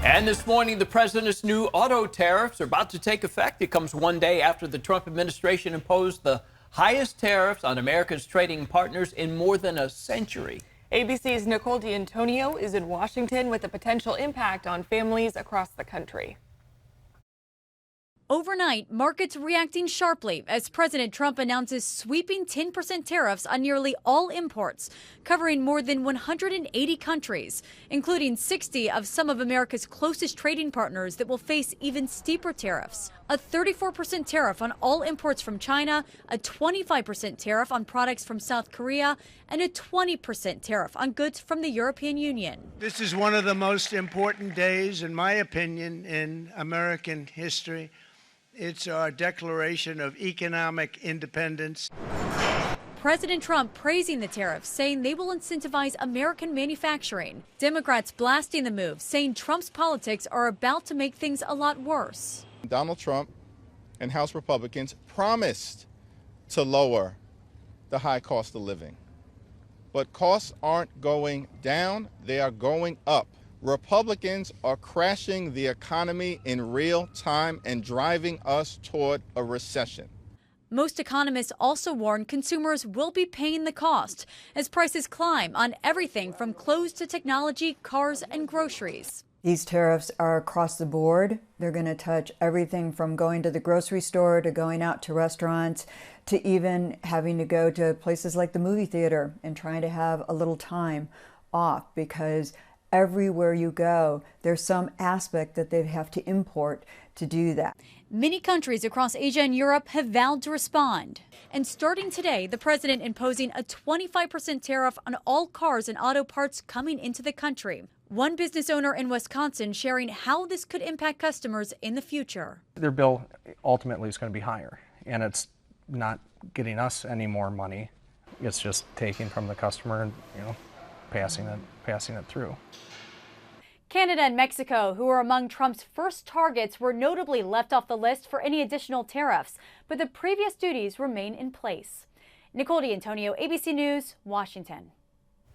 And this morning, the president's new auto tariffs are about to take effect. It comes one day after the Trump administration imposed the highest tariffs on America's trading partners in more than a century. ABC's Nicole D'Antonio is in Washington with the potential impact on families across the country. Overnight, markets reacting sharply as President Trump announces sweeping 10% tariffs on nearly all imports, covering more than 180 countries, including 60 of some of America's closest trading partners that will face even steeper tariffs. A 34% tariff on all imports from China, a 25% tariff on products from South Korea, and a 20% tariff on goods from the European Union. This is one of the most important days, in my opinion, in American history. It's our declaration of economic independence. President Trump praising the tariffs, saying they will incentivize American manufacturing. Democrats blasting the move, saying Trump's politics are about to make things a lot worse. Donald Trump and House Republicans promised to lower the high cost of living. But costs aren't going down, they are going up. Republicans are crashing the economy in real time and driving us toward a recession. Most economists also warn consumers will be paying the cost as prices climb on everything from clothes to technology, cars, and groceries. These tariffs are across the board. They're going to touch everything from going to the grocery store to going out to restaurants to even having to go to places like the movie theater and trying to have a little time off, because everywhere you go, there's some aspect that they have to import to do that. Many countries across Asia and Europe have vowed to respond. And starting today, the president imposing a 25% tariff on all cars and auto parts coming into the country. One business owner in Wisconsin sharing how this could impact customers in the future. Their bill ultimately is going to be higher, and it's not getting us any more money. It's just taking from the customer and, passing it through. Canada and Mexico, who were among Trump's first targets, were notably left off the list for any additional tariffs, but the previous duties remain in place. Nicole D'Antonio, ABC News, Washington.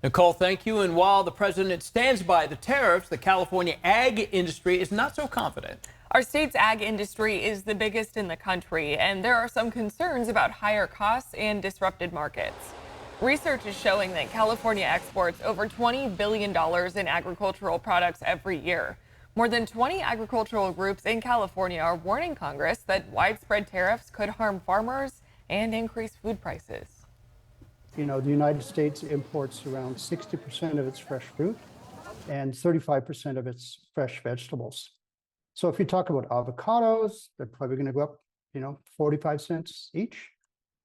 Nicole, thank you. And while the president stands by the tariffs, the California ag industry is not so confident. Our state's ag industry is the biggest in the country, and there are some concerns about higher costs and disrupted markets. Research is showing that California exports over $20 billion in agricultural products every year. More than 20 agricultural groups in California are warning Congress that widespread tariffs could harm farmers and increase food prices. The United States imports around 60% of its fresh fruit and 35% of its fresh vegetables. So if you talk about avocados, they're probably going to go up, 45 cents each.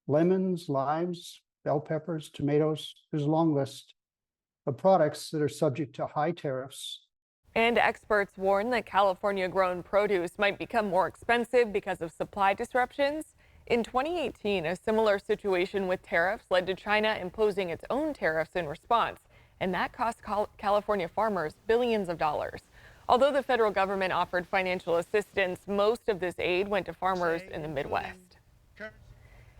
Lemons, limes, bell peppers, tomatoes, there's a long list of products that are subject to high tariffs. And experts warn that California-grown produce might become more expensive because of supply disruptions. In 2018, a similar situation with tariffs led to China imposing its own tariffs in response, and that cost California farmers billions of dollars. Although the federal government offered financial assistance, most of this aid went to farmers in the Midwest.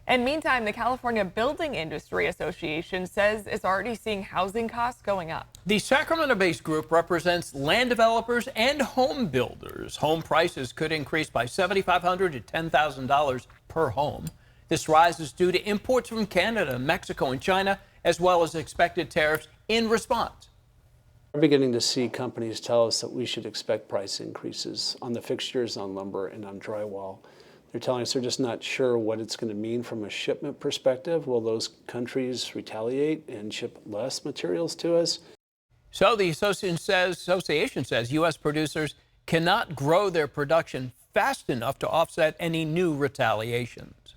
And meantime, the California Building Industry Association says it's already seeing housing costs going up. The Sacramento-based group represents land developers and home builders. Home prices could increase by $7,500 to $10,000 per home. This rise is due to imports from Canada, Mexico, and China, as well as expected tariffs in response. We're beginning to see companies tell us that we should expect price increases on the fixtures, on lumber, and on drywall. They're telling us they're just not sure what it's going to mean from a shipment perspective. Will those countries retaliate and ship less materials to us? So the association says U.S. producers cannot grow their production fast enough to offset any new retaliations.